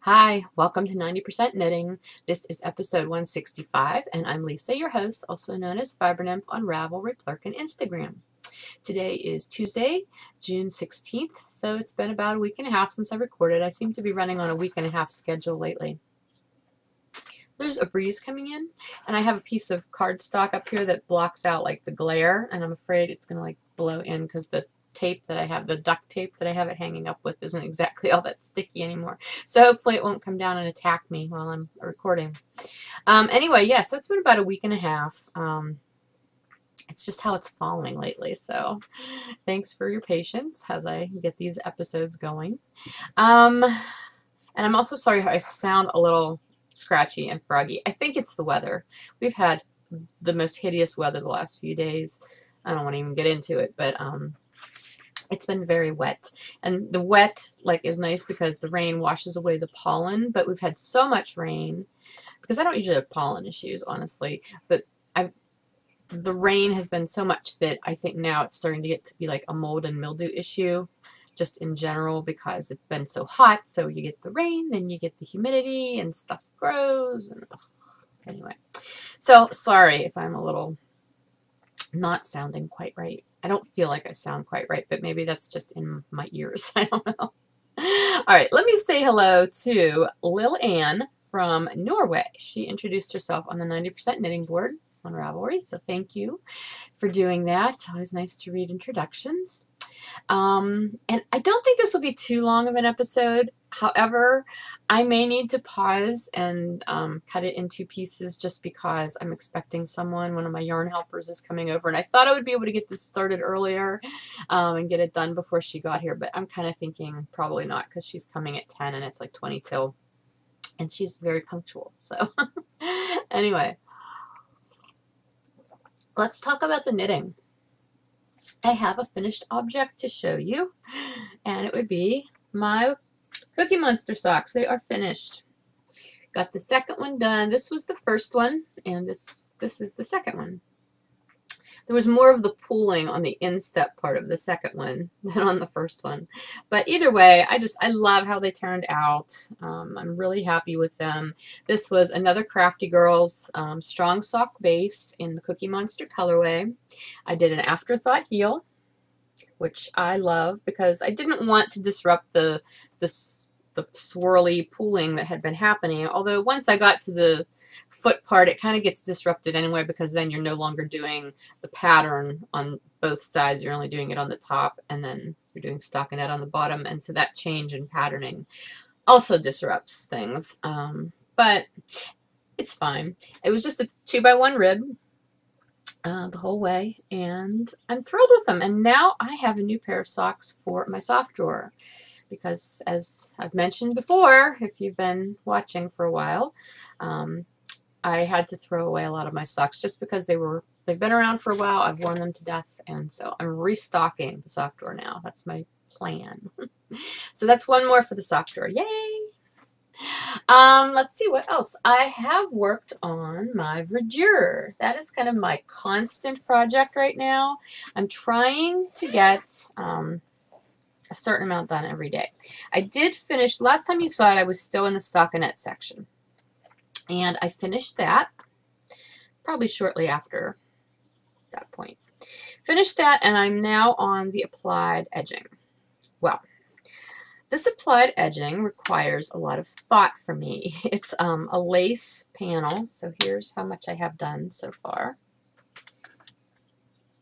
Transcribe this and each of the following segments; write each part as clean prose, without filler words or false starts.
Hi, welcome to 90% Knitting. This is episode 165, and I'm Lisa, your host, also known as Fiber Nymph on Ravelry, Plurk, and Instagram. Today is Tuesday, June 16th, so it's been about a week and a half since I recorded. I seem to be running on a week and a half schedule lately. There's a breeze coming in, and I have a piece of cardstock up here that blocks out like the glare, and I'm afraid it's going to like blow in because the tape that I have, the duct tape that I have it hanging up with, isn't exactly all that sticky anymore. So hopefully it won't come down and attack me while I'm recording. Anyway, yes, it's been about a week and a half. It's just how it's falling lately, so thanks for your patience as I get these episodes going. And I'm also sorry if I sound a little scratchy and froggy. I think it's the weather. We've had the most hideous weather the last few days. I don't want to even get into it, but it's been very wet, and the wet is nice because the rain washes away the pollen, but we've had so much rain because I don't usually have pollen issues, honestly, but the rain has been so much that I think now it's starting to get to be like a mold and mildew issue just in general because it's been so hot. So you get the rain, then you get the humidity and stuff grows, and anyway, so sorry if I'm a little not sounding quite right. I don't feel like I sound quite right, but maybe that's just in my ears. I don't know. All right, let me say hello to Lil Ann from Norway. She introduced herself on the 90% Knitting board on Ravelry, so thank you for doing that. It's always nice to read introductions. And I don't think this will be too long of an episode. However, I may need to pause and cut it into pieces just because I'm expecting someone. One of my yarn helpers is coming over, and I thought I would be able to get this started earlier and get it done before she got here, but I'm kind of thinking probably not because she's coming at 10 and it's like 20 till, and she's very punctual. So anyway, let's talk about the knitting. I have a finished object to show you, and it would be my Cookie Monster socks. They are finished. Got the second one done. This was the first one, and this is the second one. There was more of the pooling on the instep part of the second one than on the first one. But either way, I love how they turned out. I'm really happy with them. This was another Crafty Girls strong sock base in the Cookie Monster colorway. I did an afterthought heel, which I love because I didn't want to disrupt the swirly pooling that had been happening. Although once I got to the foot part, it kind of gets disrupted anyway because then you're no longer doing the pattern on both sides. You're only doing it on the top, and then you're doing stockinette on the bottom. And so that change in patterning also disrupts things. But it's fine. It was just a 2x1 rib the whole way, and I'm thrilled with them. And now I have a new pair of socks for my sock drawer because, as I've mentioned before, if you've been watching for a while, I had to throw away a lot of my socks just because they've been around for a while. I've worn them to death, and so I'm restocking the sock drawer now. That's my plan. So that's one more for the sock drawer. Yay! Let's see what else. I have worked on my verdure. That is kind of my constant project right now. I'm trying to get a certain amount done every day. I did finish, last time you saw it, I was still in the stockinette section. And I finished that probably shortly after that point. Finished that, and I'm now on the applied edging. Well, this applied edging requires a lot of thought for me. It's a lace panel, so here's how much I have done so far.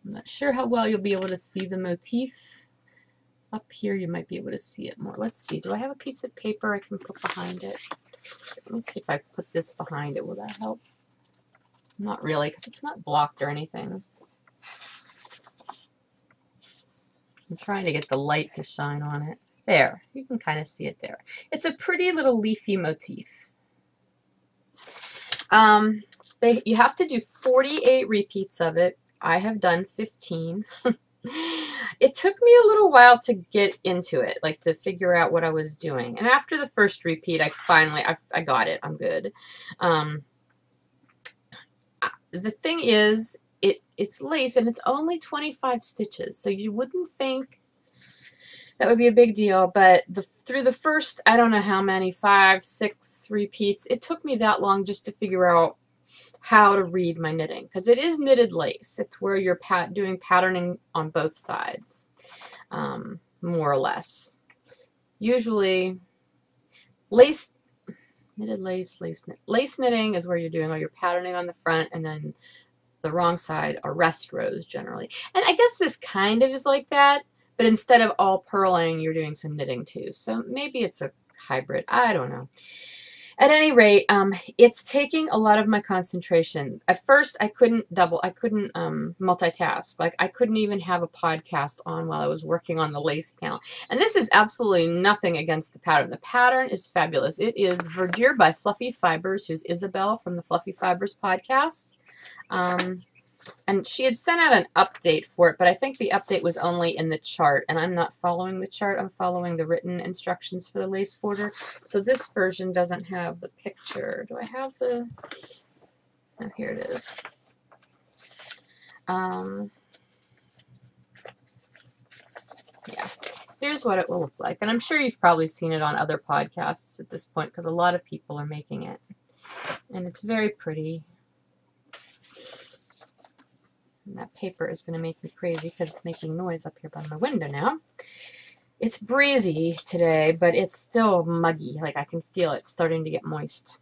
I'm not sure how well you'll be able to see the motif. Up here you might be able to see it more. Let's see, do I have a piece of paper I can put behind it? Let me see if I put this behind it. Will that help? Not really, because it's not blocked or anything. I'm trying to get the light to shine on it. There, you can kind of see it there. It's a pretty little leafy motif. You have to do 48 repeats of it. I have done 15. It took me a little while to get into it, like to figure out what I was doing. And after the first repeat, I got it. I'm good. The thing is, it's lace and it's only 25 stitches, so you wouldn't think that would be a big deal. But through the first, I don't know how many, 5, 6 repeats, it took me that long just to figure out how to read my knitting, because it is knitted lace. It's where you're doing patterning on both sides, more or less. Usually, lace, knitted lace, lace knitting is where you're doing all your patterning on the front, and then the wrong side are rest rows generally. And I guess this kind of is like that, but instead of all purling, you're doing some knitting too. So maybe it's a hybrid. I don't know. At any rate, it's taking a lot of my concentration. At first, I couldn't multitask. Like, I couldn't even have a podcast on while I was working on the lace panel. And this is absolutely nothing against the pattern. The pattern is fabulous. It is Verdure by Fluffy Fibers, who's Isabel from the Fluffy Fibers podcast. And she had sent out an update for it, but I think the update was only in the chart, and I'm not following the chart. I'm following the written instructions for the lace border. So this version doesn't have the picture. Do I have the... Oh, here it is. Yeah, here's what it will look like. And I'm sure you've probably seen it on other podcasts at this point, because a lot of people are making it. And it's very pretty. And that paper is going to make me crazy because it's making noise up here by my window now. It's breezy today, but it's still muggy. Like, I can feel it starting to get moist.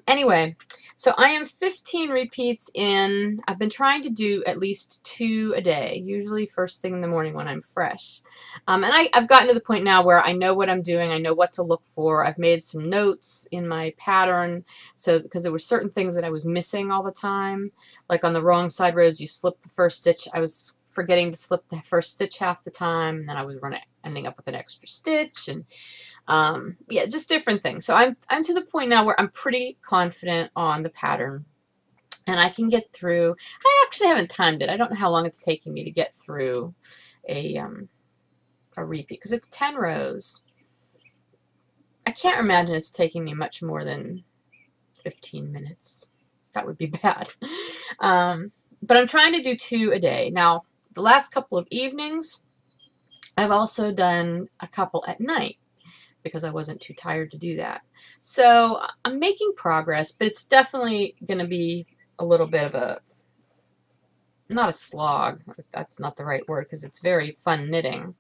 Anyway, so I am 15 repeats in. I've been trying to do at least 2 a day, usually first thing in the morning when I'm fresh. And I've gotten to the point now where I know what I'm doing. I know what to look for. I've made some notes in my pattern, so because there were certain things that I was missing all the time. Like on the wrong side rows, you slip the first stitch. I was forgetting to slip the first stitch half the time, and then I was ending up with an extra stitch, and yeah, just different things. So I'm to the point now where I'm pretty confident on the pattern, and I can get through. I actually haven't timed it. I don't know how long it's taking me to get through a repeat, because it's 10 rows. I can't imagine it's taking me much more than 15 minutes. That would be bad. But I'm trying to do 2 a day. Now, the last couple of evenings, I've also done a couple at night, because I wasn't too tired to do that. So I'm making progress, but it's definitely going to be a little bit of a, not a slog, that's not the right word, because it's very fun knitting.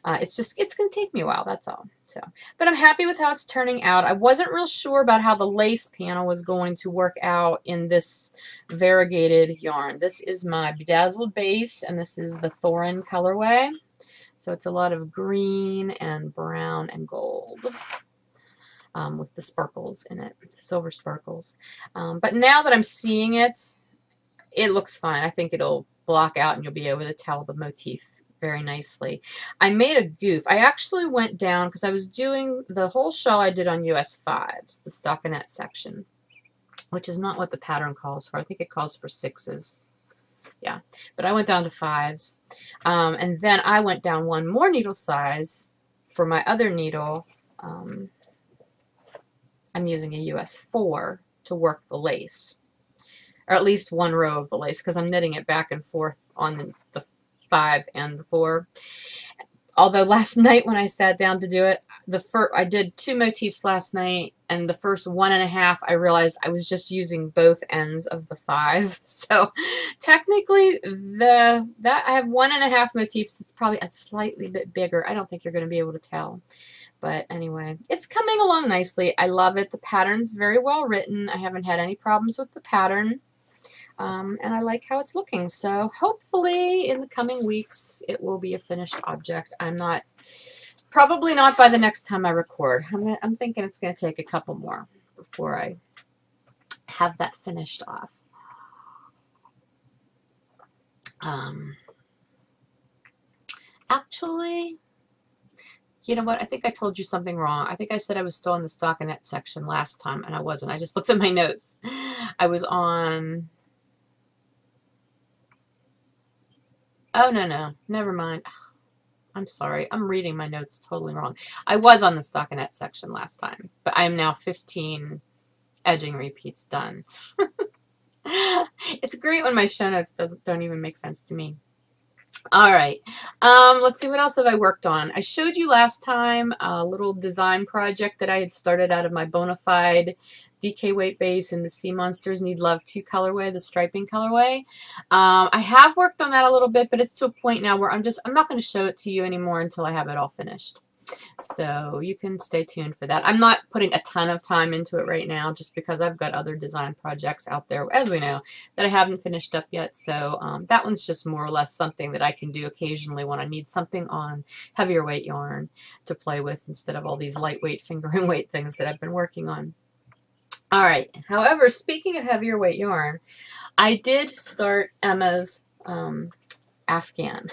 It's going to take me a while, that's all. So, but I'm happy with how it's turning out. I wasn't real sure about how the lace panel was going to work out in this variegated yarn. This is my bedazzled base, and this is the Thorin colorway. So it's a lot of green and brown and gold with the sparkles in it, the silver sparkles. But now that I'm seeing it, it looks fine. I think it'll block out and you'll be able to tell the motif very nicely. I made a goof. I actually went down, because I was doing the whole shawl I did on US 5s, the stockinette section, which is not what the pattern calls for. I think it calls for 6s. Yeah, but I went down to 5s, and then I went down one more needle size for my other needle. I'm using a US 4 to work the lace, or at least one row of the lace, because I'm knitting it back and forth on the 5 and the 4. Although last night when I sat down to do it, I did 2 motifs last night, and the first 1.5 I realized I was just using both ends of the 5. So technically I have 1.5 motifs. It's probably a slightly bit bigger. I don't think you're going to be able to tell. But anyway, it's coming along nicely. I love it. The pattern's very well written. I haven't had any problems with the pattern. And I like how it's looking. So hopefully in the coming weeks it will be a finished object. Probably not by the next time I record. I'm thinking it's going to take a couple more before I have that finished off. Actually, you know what? I think I told you something wrong. I think I said I was still in the stockinette section last time, and I wasn't. I just looked at my notes. I was on... Oh, no. Never mind. I'm sorry. I'm reading my notes totally wrong. I was on the stockinette section last time, but I am now 15 edging repeats done. It's great when my show notes don't even make sense to me. All right. Let's see, what else have I worked on? I showed you last time a little design project that I had started out of my Bonafide DK weight base in the Sea Monsters Need Love 2 colorway, the striping colorway. I have worked on that a little bit, but it's to a point now where I'm not going to show it to you anymore until I have it all finished. So you can stay tuned for that. I'm not putting a ton of time into it right now just because I've got other design projects out there, as we know, that I haven't finished up yet. So that one's just more or less something that I can do occasionally when I need something on heavier weight yarn to play with instead of all these lightweight finger and weight things that I've been working on. All right. However, speaking of heavier weight yarn, I did start Emma's Afghan.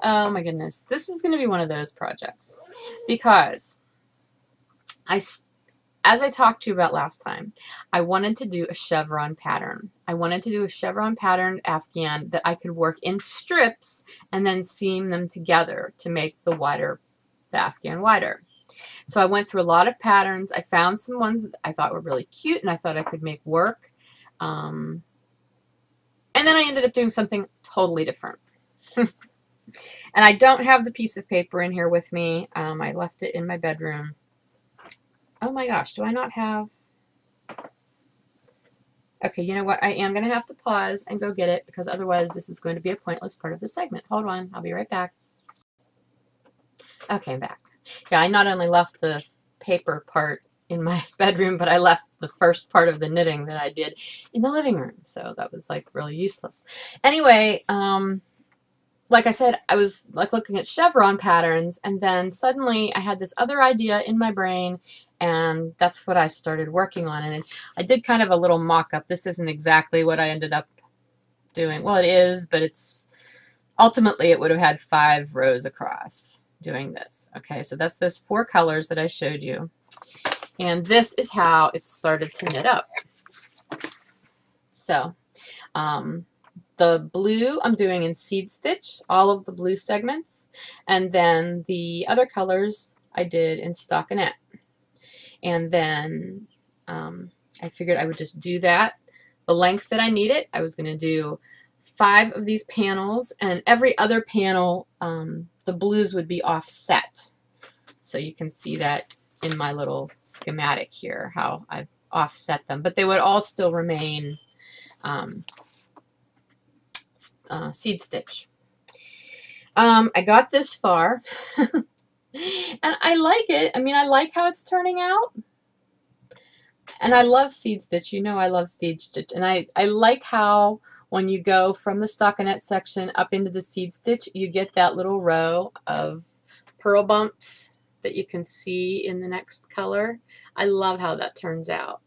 Oh my goodness. This is going to be one of those projects because as I talked to you about last time, I wanted to do a chevron pattern. I wanted to do a chevron patterned Afghan that I could work in strips and then seam them together to make the Afghan wider. So I went through a lot of patterns. I found some ones that I thought were really cute and I thought I could make work. And then I ended up doing something totally different. And I don't have the piece of paper in here with me. I left it in my bedroom. Oh my gosh, do I not have... Okay, you know what? I am going to have to pause and go get it because otherwise this is going to be a pointless part of the segment. Hold on, I'll be right back. Okay, I'm back. Yeah, I not only left the paper part in my bedroom, but I left the first part of the knitting that I did in the living room. So that was like really useless. Anyway, like I said, I was like looking at chevron patterns and then suddenly I had this other idea in my brain and that's what I started working on. And I did kind of a little mock-up. This isn't exactly what I ended up doing. Well, it is, but it's ultimately it would have had 5 rows across doing this. Okay, so that's those 4 colors that I showed you. And this is how it started to knit up. So, the blue I'm doing in seed stitch, all of the blue segments, and then the other colors I did in stockinette. And then I figured I would just do that the length that I need it. I was going to do 5 of these panels, and every other panel the blues would be offset. So you can see that in my little schematic here, how I've offset them, but they would all still remain seed stitch. I got this far and I like it. I mean, I like how it's turning out. And I love seed stitch. You know I love seed stitch. And I like how when you go from the stockinette section up into the seed stitch, you get that little row of purl bumps that you can see in the next color. I love how that turns out.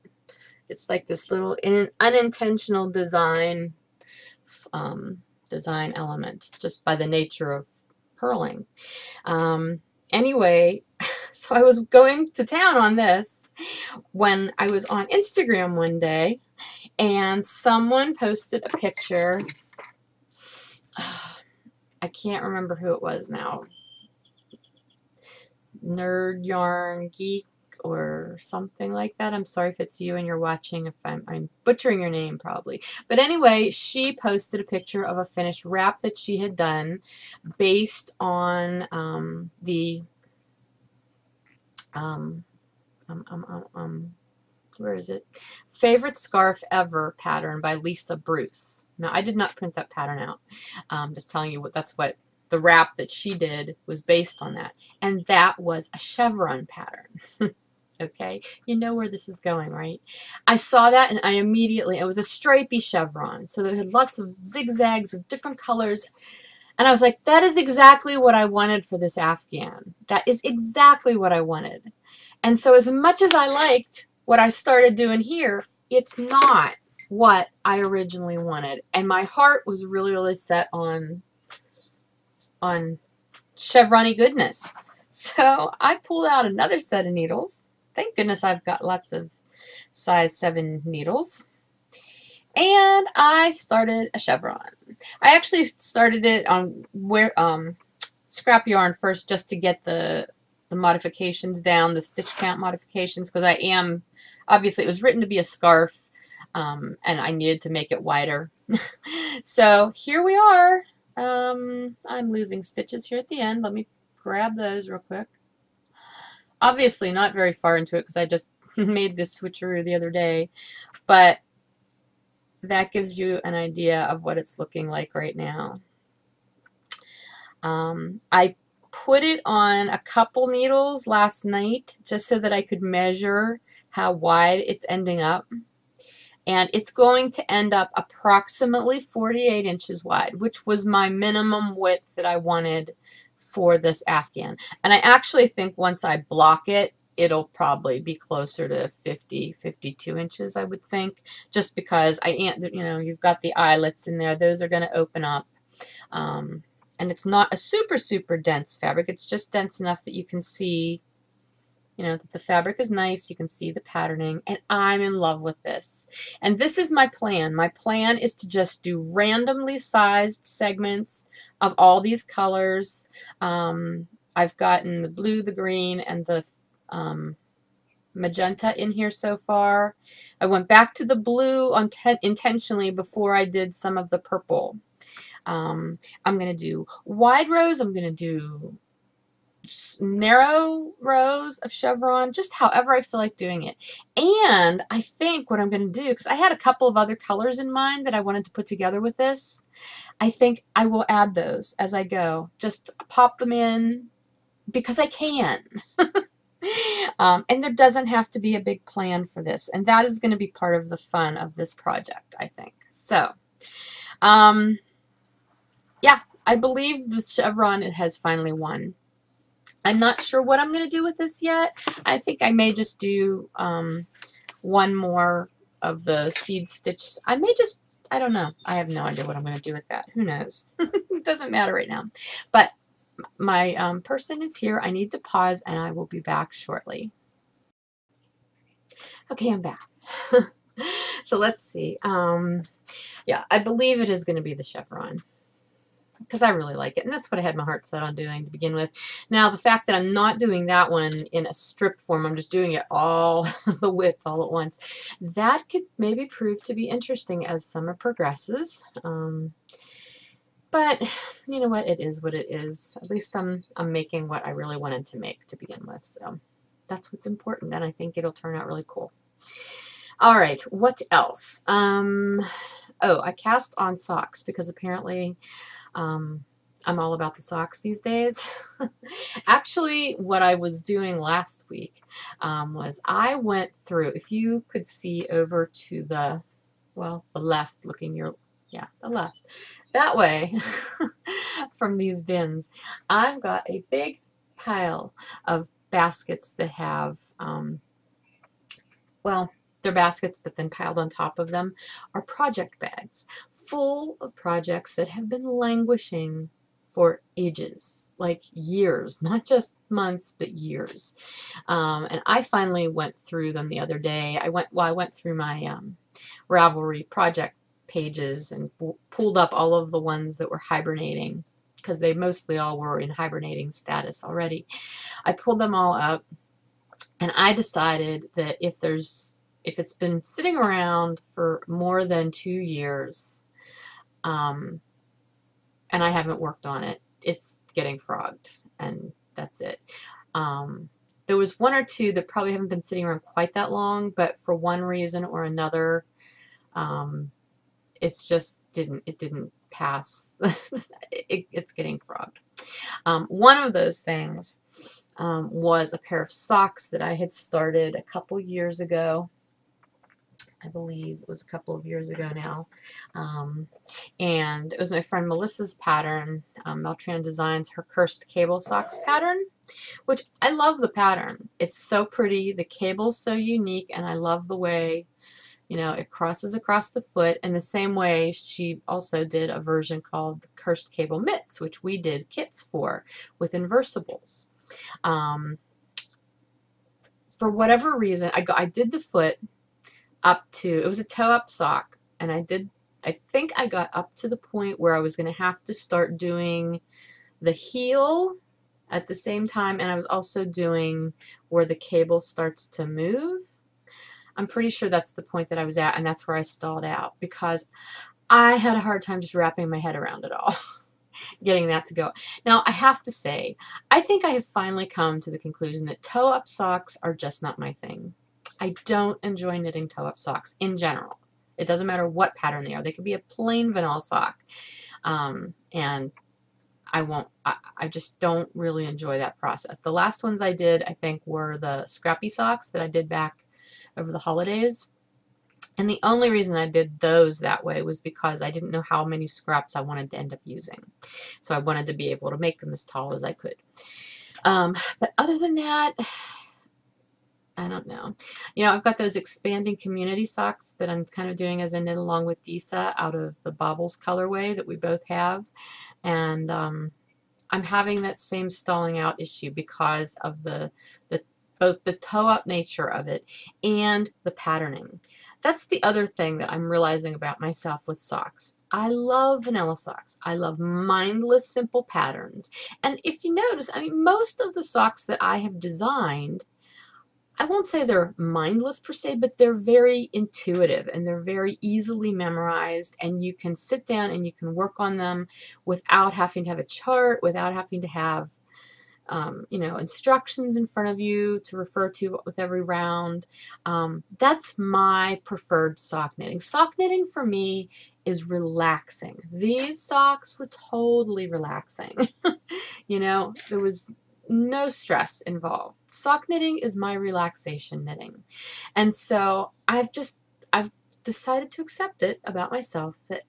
It's like this little unintentional design element just by the nature of purling. Anyway, so I was going to town on this when I was on Instagram one day and someone posted a picture. I can't remember who it was now. Nerd Yarn Geek or something like that. I'm sorry if it's you and you're watching, if I'm butchering your name probably. But anyway, she posted a picture of a finished wrap that she had done based on the where is it? Favorite Scarf Ever pattern by Lisa Bruce. Now, I did not print that pattern out. Just telling you that's what the wrap that she did was based on that. And that was a chevron pattern. Okay, you know where this is going, right? I saw that and I immediately, it was a stripy chevron. So there had lots of zigzags of different colors. And I was like, that is exactly what I wanted for this Afghan. That is exactly what I wanted. And so as much as I liked what I started doing here, it's not what I originally wanted. And my heart was really, really set on chevron-y goodness. So I pulled out another set of needles. Thank goodness I've got lots of size 7 needles. And I started a chevron. I actually started it on scrap yarn first just to get the modifications down, the stitch count modifications, because I am, obviously it was written to be a scarf and I needed to make it wider. So here we are. I'm losing stitches here at the end. Let me grab those real quick. Obviously not very far into it because I just made this switcheroo the other day, but that gives you an idea of what it's looking like right now. I put it on a couple needles last night just so that I could measure how wide it's ending up. And it's going to end up approximately 48 inches wide, which was my minimum width that I wanted for this Afghan. And I actually think once I block it, it'll probably be closer to 50, 52 inches, I would think, just because you've got the eyelets in there. Those are going to open up. And it's not a super, super dense fabric. It's just dense enough that you can see, that the fabric is nice. You can see the patterning, and I'm in love with this. And this is my plan. My plan is to just do randomly sized segments of all these colors. I've gotten the blue, the green, and the magenta in here so far. I went back to the blue intentionally before I did some of the purple. I'm going to do wide rows. I'm going to do narrow rows of chevron, just however I feel like doing it. And I think what I'm going to do, because I had a couple of other colors in mind that I wanted to put together with this, I think I will add those as I go. Just pop them in because I can. And there doesn't have to be a big plan for this. And that is going to be part of the fun of this project, I think. So, yeah, I believe the chevron has finally won. I'm not sure what I'm going to do with this yet. I think I may just do one more of the seed stitch. I don't know. I have no idea what I'm going to do with that. Who knows? It doesn't matter right now. But my person is here. I need to pause, and I will be back shortly. Okay, I'm back. So let's see. Yeah, I believe it is going to be the chevron, because I really like it, and that's what I had my heart set on doing to begin with. Now, the fact that I'm not doing that one in a strip form, I'm just doing it all the width all at once, that could maybe prove to be interesting as summer progresses. But you know what? It is what it is. At least I'm making what I really wanted to make to begin with, so that's what's important, and I think it'll turn out really cool. All right, what else? Oh, I cast on socks because apparently I'm all about the socks these days. Actually, what I was doing last week was I went through, if you could see over to the left, the left, that way from these bins, I've got a big pile of baskets that have, they're baskets, but then piled on top of them are project bags full of projects that have been languishing for ages, like years, not just months, but years. And I finally went through them the other day. I went through my Ravelry project pages and pulled up all of the ones that were hibernating, because they mostly all were in hibernating status already. I pulled them all up, and I decided that if it's been sitting around for more than 2 years, and I haven't worked on it, it's getting frogged, and that's it. There was one or two that probably haven't been sitting around quite that long, but for one reason or another, it didn't pass. It's getting frogged. One of those things was a pair of socks that I had started a couple years ago. I believe it was a couple of years ago now. And it was my friend Melissa's pattern, Meltran Designs, her Cursed Cable Socks pattern, which I love the pattern. It's so pretty. The cable's so unique, and I love the way, it crosses across the foot. And the same way, she also did a version called the Cursed Cable Mitts, which we did kits for with inversibles. For whatever reason, I did the foot up to, it was a toe-up sock, and I think I got up to the point where I was going to have to start doing the heel at the same time, and I was also doing where the cable starts to move. I'm pretty sure that's the point that I was at, and that's where I stalled out, because I had a hard time just wrapping my head around it all. getting that to go. Now, I have to say, I think I have finally come to the conclusion that toe-up socks are just not my thing. I don't enjoy knitting toe-up socks in general. It doesn't matter what pattern they are. They could be a plain vanilla sock. And I just don't really enjoy that process. The last ones I did, I think, were the scrappy socks that I did back over the holidays. And the only reason I did those that way was because I didn't know how many scraps I wanted to end up using. So I wanted to be able to make them as tall as I could. But other than that, I don't know. You know, I've got those expanding community socks that I'm kind of doing as I knit along with Disa out of the Baubles colorway that we both have. And I'm having that same stalling out issue because of both the toe-up nature of it and the patterning. That's the other thing that I'm realizing about myself with socks. I love vanilla socks. I love mindless, simple patterns. And if you notice, I mean, most of the socks that I have designed, I won't say they're mindless per se, but they're very intuitive and they're very easily memorized, and you can sit down and you can work on them without having to have a chart, without having to have you know, instructions in front of you to refer to with every round. That's my preferred sock knitting. Sock knitting for me is relaxing. These socks were totally relaxing. You know, there was no stress involved. Sock knitting is my relaxation knitting. And so I've decided to accept it about myself that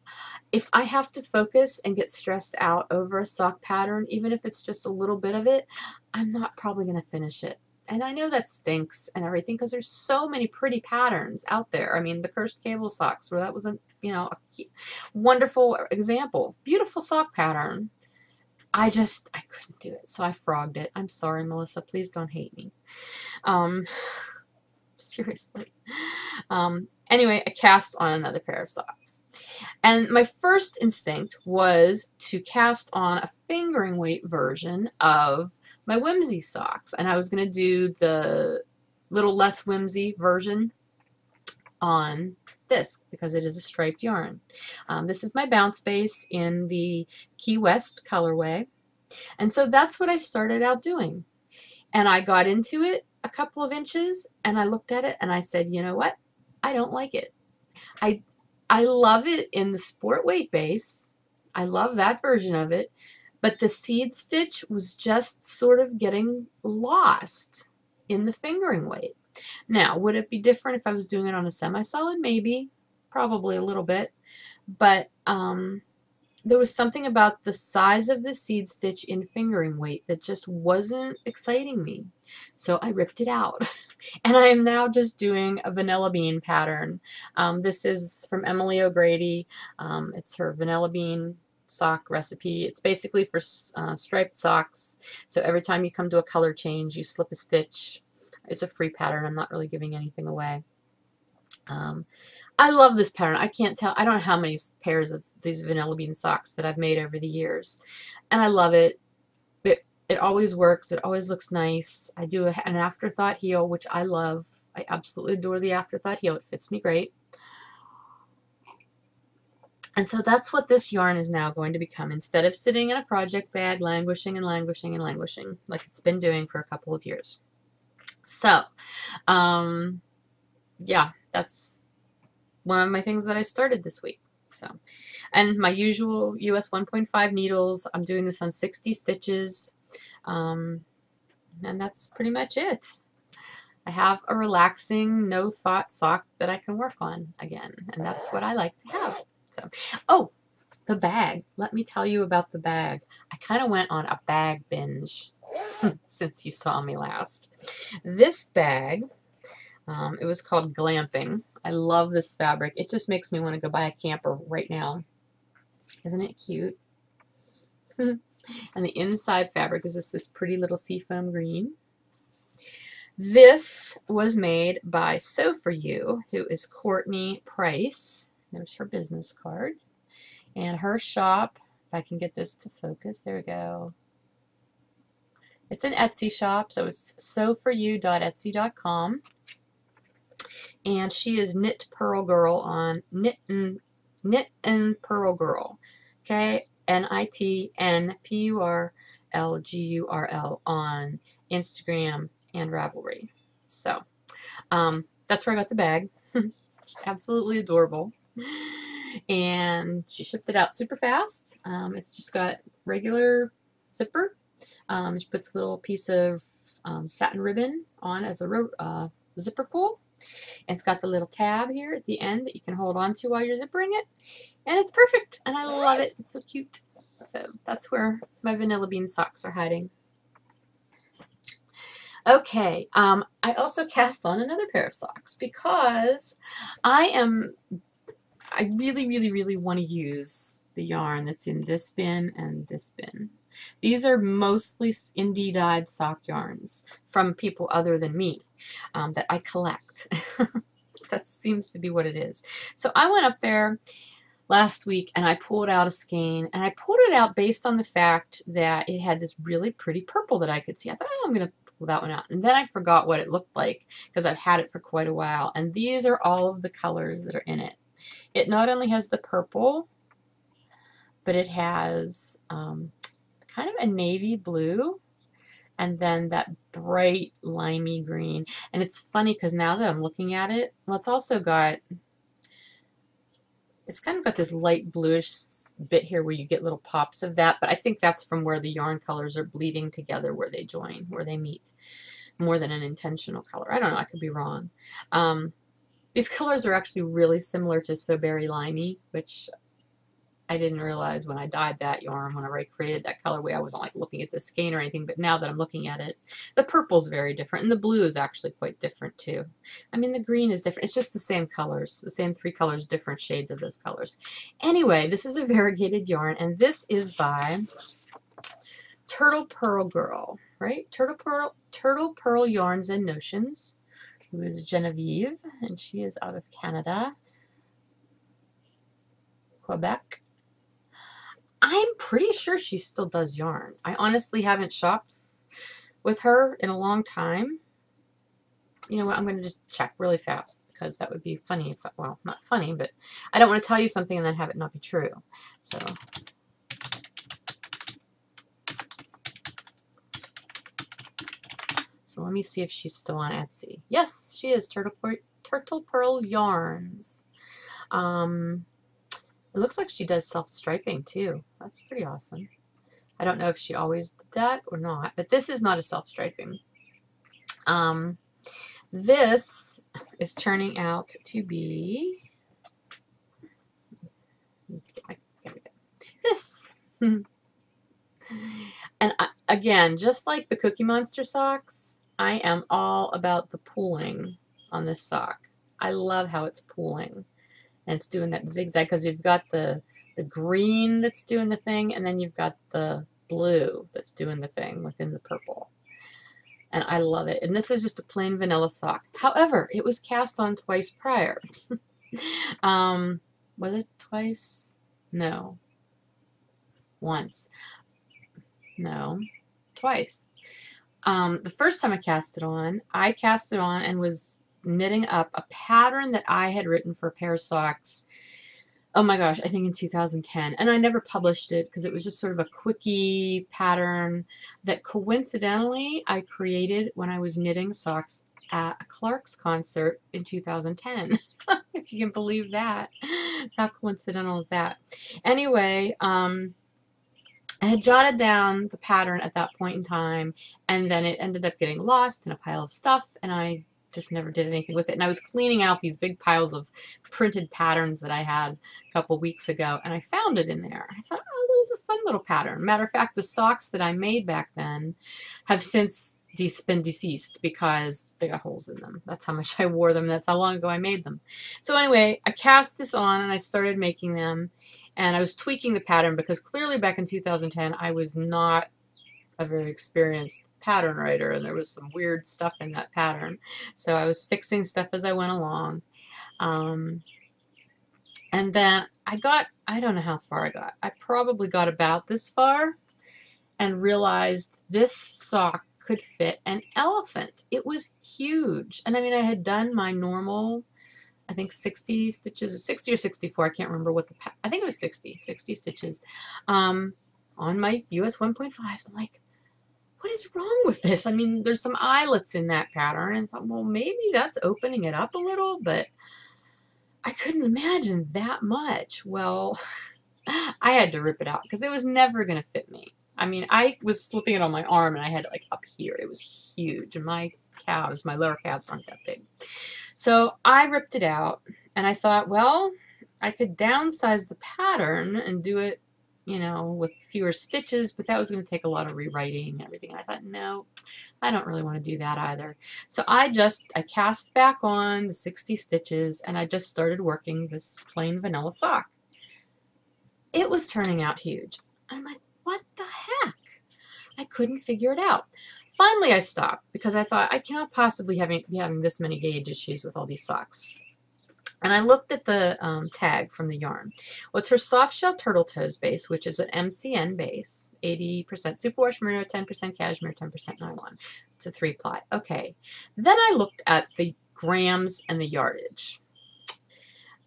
if I have to focus and get stressed out over a sock pattern, even if it's just a little bit of it, I'm not probably going to finish it. And I know that stinks and everything because there's so many pretty patterns out there. I mean, the cursed cable socks, where that was a, you know, a wonderful example. Beautiful sock pattern. I couldn't do it, so I frogged it. I'm sorry, Melissa. Please don't hate me. Seriously. Anyway, I cast on another pair of socks. And my first instinct was to cast on a fingering weight version of my whimsy socks. And I was going to do the little less whimsy version on this because it is a striped yarn. This is my bounce base in the Key West colorway. And so that's what I started out doing. And I got into it a couple of inches and I looked at it and I said, you know what? I don't like it. I love it in the sport weight base. I love that version of it. But the seed stitch was just sort of getting lost in the fingering weight. Now, would it be different if I was doing it on a semi-solid? Maybe. Probably a little bit. But there was something about the size of the seed stitch in fingering weight that just wasn't exciting me. So I ripped it out. And I am now just doing a vanilla bean pattern. This is from Emily O'Grady. It's her vanilla bean sock recipe. It's basically for striped socks. So every time you come to a color change, you slip a stitch. It's a free pattern. I'm not really giving anything away. I love this pattern. I can't tell. I don't know how many pairs of these vanilla bean socks that I've made over the years. And I love it. It always works. It always looks nice. I do an afterthought heel, which I love. I absolutely adore the afterthought heel. It fits me great. And so that's what this yarn is now going to become. Instead of sitting in a project bag, languishing and languishing and languishing, like it's been doing for a couple of years. So, yeah, that's one of my things that I started this week. So, and my usual US 1.5 needles, I'm doing this on 60 stitches. And that's pretty much it. I have a relaxing, no thought sock that I can work on again. And that's what I like to have. So, oh, the bag. Let me tell you about the bag. I kind of went on a bag binge since you saw me last. This bag, it was called Glamping. I love this fabric. It just makes me want to go buy a camper right now. Isn't it cute? And the inside fabric is just this pretty little seafoam green. This was made by Sew For You, who is Courtney Price. There's her business card. And her shop, if I can get this to focus, there we go. It's an Etsy shop, so it's sewforyou.etsy.com. And she is Knit Pearl Girl on Knit and Pearl Girl. Okay, NITNPURLGURL on Instagram and Ravelry. So that's where I got the bag. It's just absolutely adorable. And she shipped it out super fast. It's just got regular zipper. She puts a little piece of satin ribbon on as a zipper pull. And it's got the little tab here at the end that you can hold on to while you're zippering it. And it's perfect, and I love it. It's so cute. So that's where my vanilla bean socks are hiding. Okay, I also cast on another pair of socks because I really, really, really want to use the yarn that's in this bin and this bin. These are mostly indie dyed sock yarns from people other than me that I collect. That seems to be what it is. So I went up there last week and I pulled out a skein, and I pulled it out based on the fact that it had this really pretty purple that I could see. I thought, oh, I'm going to pull that one out. And then I forgot what it looked like because I've had it for quite a while. And these are all of the colors that are in it. It not only has the purple, but it has kind of a navy blue, and then that bright limey green. And it's funny because now that I'm looking at it, well, it's also got, it's kind of got this light bluish bit here where you get little pops of that, but I think that's from where the yarn colors are bleeding together, where they join, where they meet, more than an intentional color. I don't know, I could be wrong. These colors are actually really similar to So Berry Limey, which I didn't realize when I dyed that yarn, when I created that colorway. I wasn't like looking at the skein or anything, but now that I'm looking at it, the purple's very different, and the blue is actually quite different too. I mean, the green is different. It's just the same colors, the same 3 colors, different shades of those colors. Anyway, this is a variegated yarn, and this is by Turtle Pearl Girl, right? Turtle Pearl Yarns and Notions, who is Genevieve, and she is out of Canada, Quebec. I'm pretty sure she still does yarn. I honestly haven't shopped with her in a long time. You know what? I'm going to just check really fast because that would be funny. If, well, not funny, but I don't want to tell you something and then have it not be true. So let me see if she's still on Etsy. Yes, she is. Turtle Pearl Yarns. It looks like she does self-striping too. That's pretty awesome. I don't know if she always did that or not, but this is not a self-striping. This is turning out to be this. And again, just like the Cookie Monster socks, I am all about the pooling on this sock. I love how it's pooling. And it's doing that zigzag because you've got the green that's doing the thing, and then you've got the blue that's doing the thing within the purple. And I love it. And this is just a plain vanilla sock. However, it was cast on twice prior. Was it twice? No. Once. No. Twice. The first time I cast it on and was knitting up a pattern that I had written for a pair of socks, oh my gosh, I think in 2010, and I never published it because it was just sort of a quickie pattern that coincidentally I created when I was knitting socks at a Clark's concert in 2010. If you can believe that. How coincidental is that? Anyway, I had jotted down the pattern at that point in time, and then it ended up getting lost in a pile of stuff, and I just never did anything with it. And I was cleaning out these big piles of printed patterns that I had a couple weeks ago, and I found it in there. I thought, oh, that was a fun little pattern. Matter of fact, the socks that I made back then have since been deceased because they got holes in them. That's how much I wore them. That's how long ago I made them. So anyway, I cast this on and I started making them, and I was tweaking the pattern because clearly back in 2010 I was not a very experienced pattern writer, and there was some weird stuff in that pattern. So I was fixing stuff as I went along. And then I don't know how far I got. I probably got about this far and realized this sock could fit an elephant. It was huge. And I mean, I had done my normal I think 60 stitches, or 60 or 64, I can't remember what I think it was 60 stitches on my US 1.5. I'm like, what is wrong with this? I mean, there's some eyelets in that pattern, and I thought, well, maybe that's opening it up a little, but I couldn't imagine that much. Well, I had to rip it out because it was never going to fit me. I mean, I was slipping it on my arm, and I had it like up here. It was huge, and my lower calves aren't that big. So I ripped it out, and I thought, well, I could downsize the pattern and do it, you know, with fewer stitches, but that was going to take a lot of rewriting and everything. I thought, no, I don't really want to do that either. So I cast back on the 60 stitches, and I just started working this plain vanilla sock. It was turning out huge. I'm like, what the heck? I couldn't figure it out. Finally, I stopped because I thought I cannot possibly be having this many gauge issues with all these socks. And I looked at the tag from the yarn. Well, it's her soft shell turtle toes base, which is an MCN base, 80% superwash merino, 10% cashmere, 10% nylon. It's a 3-ply. Okay. Then I looked at the grams and the yardage.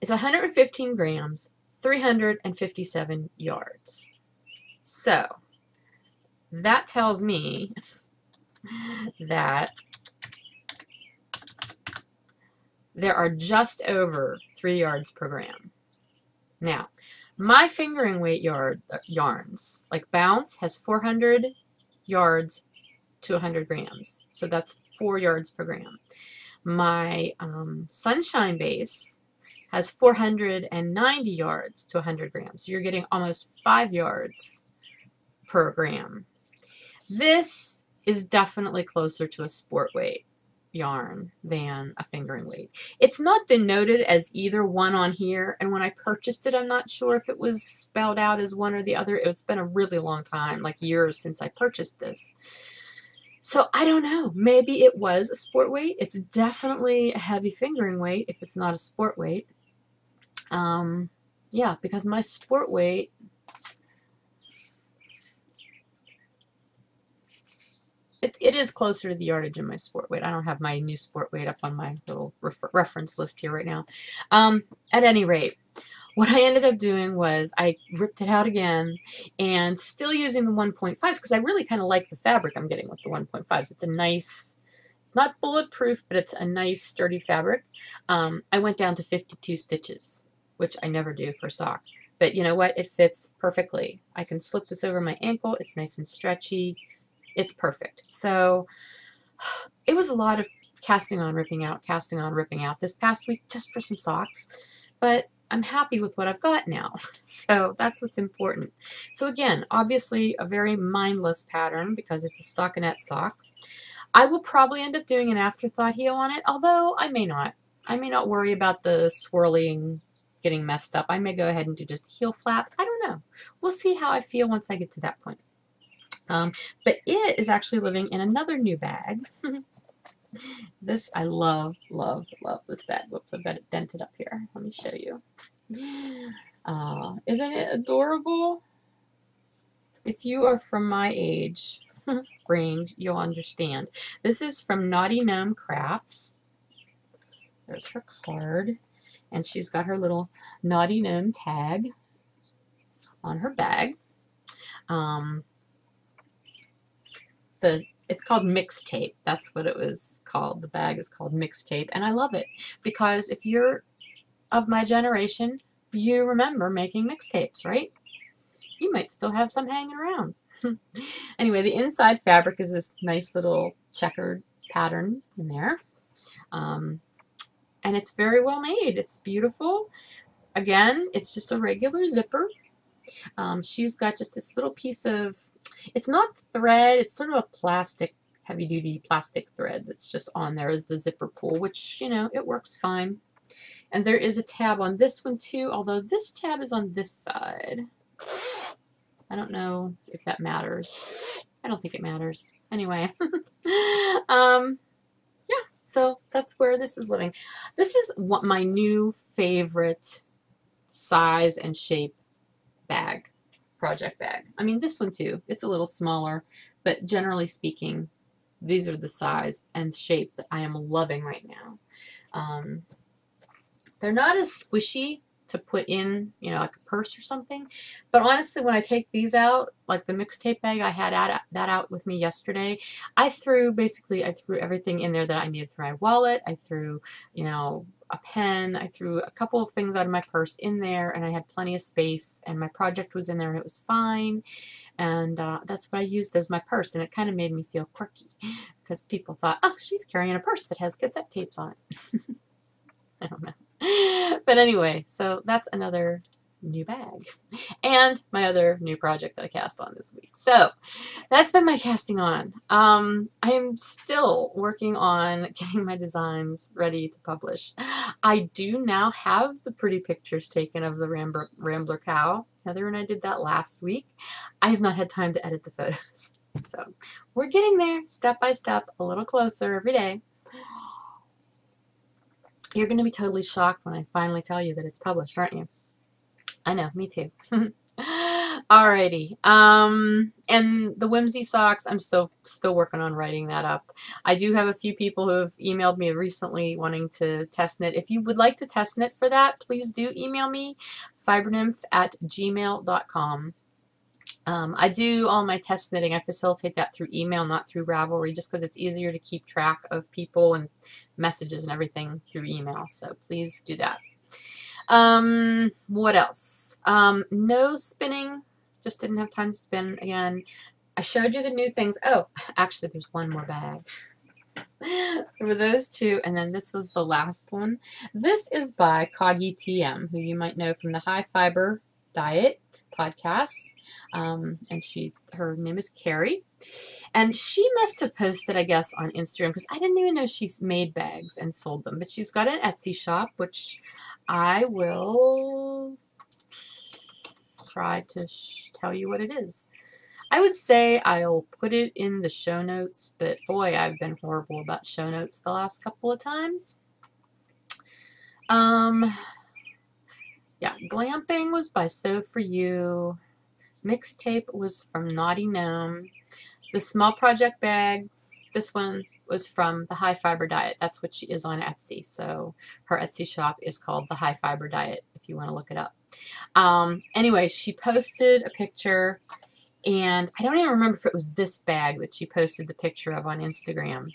It's 115 grams, 357 yards. So that tells me that there are just over 3 yards per gram. Now, my fingering weight yarns, like Bounce, has 400 yards to 100 grams. So that's 4 yards per gram. My Sunshine base has 490 yards to 100 grams. So you're getting almost 5 yards per gram. This is definitely closer to a sport weight yarn than a fingering weight. It's not denoted as either one on here, and when I purchased it, I'm not sure if it was spelled out as one or the other. It's been a really long time, like years since I purchased this. So I don't know. Maybe it was a sport weight. It's definitely a heavy fingering weight if it's not a sport weight. Yeah, because my sport weight, it is closer to the yardage in my sport weight. I don't have my new sport weight up on my little reference list here right now. At any rate, what I ended up doing was I ripped it out again and still using the 1.5s because I really kind of like the fabric I'm getting with the 1.5s. It's a nice, it's not bulletproof, but it's a nice sturdy fabric. I went down to 52 stitches, which I never do for a sock. But you know what? It fits perfectly. I can slip this over my ankle. It's nice and stretchy. It's perfect. So it was a lot of casting on, ripping out this past week just for some socks. But I'm happy with what I've got now. So that's what's important. So again, obviously a very mindless pattern because it's a stockinette sock. I will probably end up doing an afterthought heel on it, although I may not. I may not worry about the swirling getting messed up. I may go ahead and do just a heel flap. I don't know. We'll see how I feel once I get to that point. But it is actually living in another new bag. This, I love, love, love this bag. Whoops, I've got it dented up here. Let me show you. Isn't it adorable? If you are from my age range, you'll understand. This is from Naughty Gnome Crafts. There's her card. And she's got her little Naughty Gnome tag on her bag. It's called Mixtape. That's what it was called. The bag is called Mixtape, and I love it because if you're of my generation, you remember making mixtapes, right? You might still have some hanging around. Anyway, the inside fabric is this nice little checkered pattern in there, and it's very well made. It's beautiful. Again, it's just a regular zipper. She's got just this little piece of, it's not thread, it's sort of a plastic, heavy-duty plastic thread that's just on there as the zipper pull, which, you know, it works fine. And there is a tab on this one too, although this tab is on this side. I don't know if that matters. I don't think it matters. Anyway. Yeah, so that's where this is living. This is what my new favorite size and shape bag, project bag. I mean, this one too, it's a little smaller, but generally speaking, these are the size and shape that I am loving right now. They're not as squishy to put in, you know, like a purse or something. But honestly, when I take these out, like the mixtape bag, I had that out with me yesterday. I threw everything in there that I needed. Through my wallet, I threw, you know, a pen, I threw a couple of things out of my purse in there, and I had plenty of space, and my project was in there, and it was fine. And that's what I used as my purse, and it kind of made me feel quirky because people thought, oh, she's carrying a purse that has cassette tapes on it. I don't know. But anyway, so that's another new bag and my other new project that I cast on this week. So that's been my casting on. I am still working on getting my designs ready to publish. I do now have the pretty pictures taken of the Rambler cow. Heather and I did that last week. I have not had time to edit the photos. So we're getting there step by step, a little closer every day. You're going to be totally shocked when I finally tell you that it's published, aren't you? I know, me too. Alrighty. And the Whimsy socks, I'm still working on writing that up. I do have a few people who have emailed me recently wanting to test knit. If you would like to test knit for that, please do email me, fibernymph@gmail.com. I do all my test knitting. I facilitate that through email, not through Ravelry, just because it's easier to keep track of people and messages and everything through email. So please do that. What else? No spinning. Just didn't have time to spin again. I showed you the new things. Oh, actually, there's one more bag. There were those two, and then this was the last one. This is by Coggy TM, who you might know from the High Fiber Diet podcast. And her name is Carrie. And she must have posted, I guess, on Instagram, because I didn't even know she's made bags and sold them. But she's got an Etsy shop, which I will try to tell you what it is. I would say I'll put it in the show notes, but boy, I've been horrible about show notes the last couple of times. Yeah, Glamping was by Sew For You. Mixtape was from Naughty Gnome. The small project bag, this one was from the High Fiber Diet. That's what she is on Etsy. So her Etsy shop is called the High Fiber Diet, if you want to look it up. Anyway, she posted a picture, and I don't even remember if it was this bag that she posted the picture of on Instagram.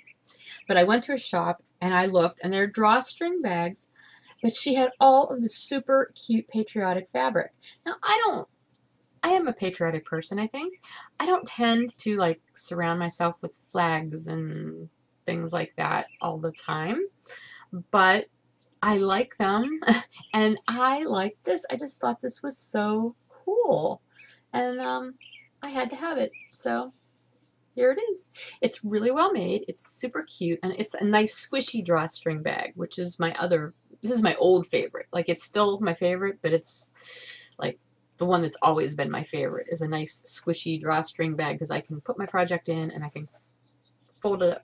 But I went to her shop, and I looked, and they're drawstring bags, but she had all of this super cute patriotic fabric. Now, I am a patriotic person, I think. I don't tend to like surround myself with flags and things like that all the time, but I like them, and I like this. I just thought this was so cool, and I had to have it, so here it is. It's really well made. It's super cute, and it's a nice squishy drawstring bag, which is this is my old favorite. Like, it's still my favorite, but it's like the one that's always been my favorite is a nice squishy drawstring bag, because I can put my project in and I can fold it.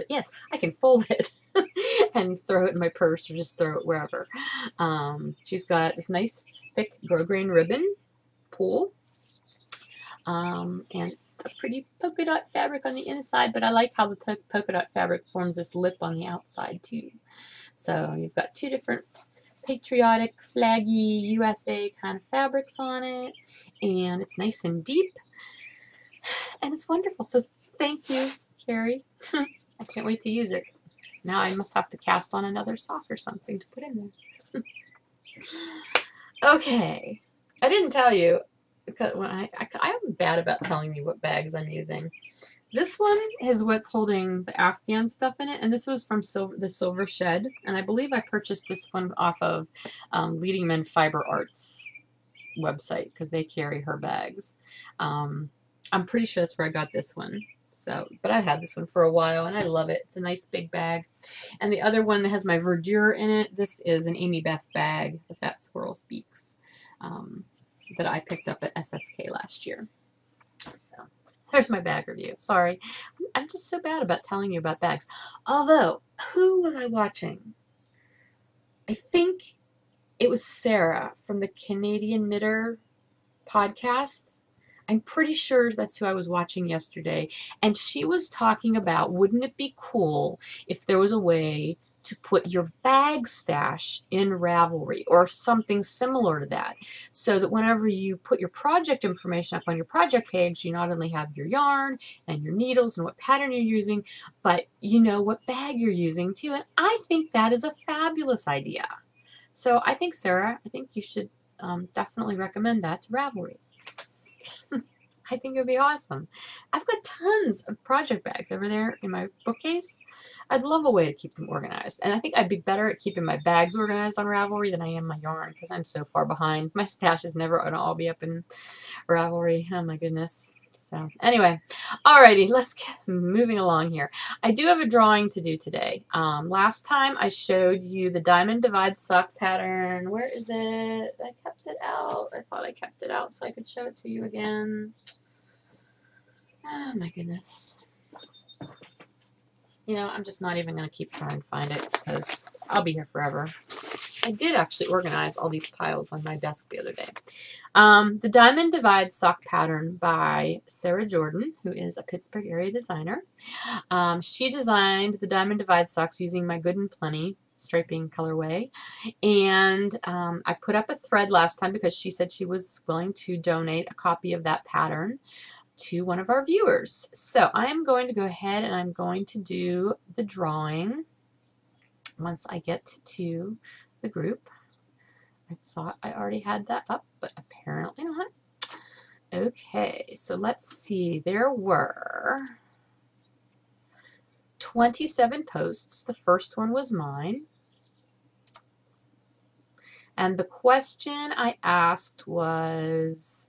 Yes, I can fold it and throw it in my purse or just throw it wherever. She's got this nice thick grosgrain ribbon pull, and it's a pretty polka dot fabric on the inside, but I like how the polka dot fabric forms this lip on the outside too. So you've got two different patriotic, flaggy, USA kind of fabrics on it, and it's nice and deep, and it's wonderful. So thank you, Carrie. I can't wait to use it. Now I must have to cast on another sock or something to put in there. Okay, I didn't tell you, because when I'm bad about telling you what bags I'm using. This one is what's holding the Afghan stuff in it, and this was from the Silver Shed, and I believe I purchased this one off of Leading Men Fiber Arts website, because they carry her bags. I'm pretty sure that's where I got this one. So, but I've had this one for a while, and I love it. It's a nice big bag. And the other one that has my verdure in it, this is an Amy Beth bag, the Fat Squirrel Speaks, that I picked up at SSK last year. So there's my bag review. Sorry. I'm just so bad about telling you about bags. Although, who was I watching? I think it was Sarah from the Canadian Knitter podcast. I'm pretty sure that's who I was watching yesterday. And she was talking about, wouldn't it be cool if there was a way to put your bag stash in Ravelry or something similar to that, so that whenever you put your project information up on your project page, you not only have your yarn and your needles and what pattern you're using, but you know what bag you're using too. And I think that is a fabulous idea. So I think, Sarah, I think you should definitely recommend that to Ravelry. I think it would be awesome. I've got tons of project bags over there in my bookcase. I'd love a way to keep them organized. And I think I'd be better at keeping my bags organized on Ravelry than I am my yarn, because I'm so far behind. My stash is never going to all be up in Ravelry. Oh my goodness. So anyway, alrighty, let's get moving along here. I do have a drawing to do today. Last time I showed you the diamond divide sock pattern. Where is it? I kept it out. I thought I kept it out so I could show it to you again. Oh my goodness. You know, I'm just not even going to keep trying to find it because I'll be here forever. I did actually organize all these piles on my desk the other day. The Diamond Divide Sock Pattern by Sarah Jordan, who is a Pittsburgh area designer. She designed the Diamond Divide socks using my Good and Plenty striping colorway. And I put up a thread last time because she said she was willing to donate a copy of that pattern to one of our viewers. So I am going to go ahead and I'm going to do the drawing once I get to the group. I thought I already had that up, but apparently not. Okay, so let's see. There were 27 posts. The first one was mine. And the question I asked was,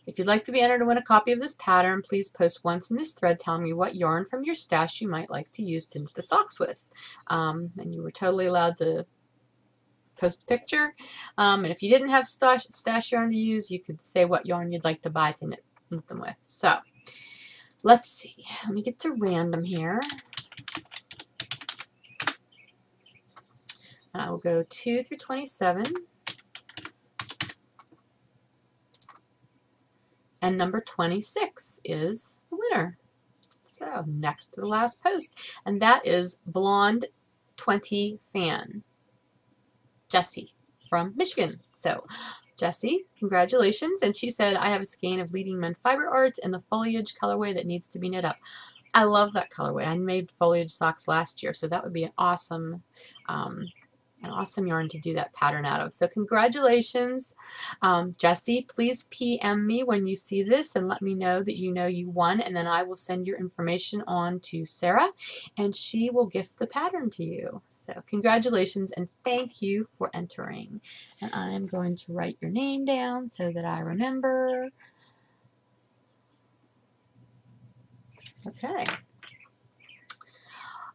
if you'd like to be entered to win a copy of this pattern, please post once in this thread telling me what yarn from your stash you might like to use to knit the socks with. And you were totally allowed to post a picture. And if you didn't have stash yarn to use, you could say what yarn you'd like to buy to knit them with. So let's see. Let me get to random here. And I will go 2 through 27. And number 26 is the winner. So next to the last post. And that is Blonde 20 Fan, Jessie from Michigan. So Jessie, congratulations. And she said, I have a skein of Leading Men fiber arts in the foliage colorway that needs to be knit up. I love that colorway. I made foliage socks last year, so that would be an awesome yarn to do that pattern out of. So congratulations, Jessie. Please PM me when you see this and let me know that you won, and then I will send your information on to Sarah and she will gift the pattern to you. So congratulations and thank you for entering. And I'm going to write your name down so that I remember. Okay.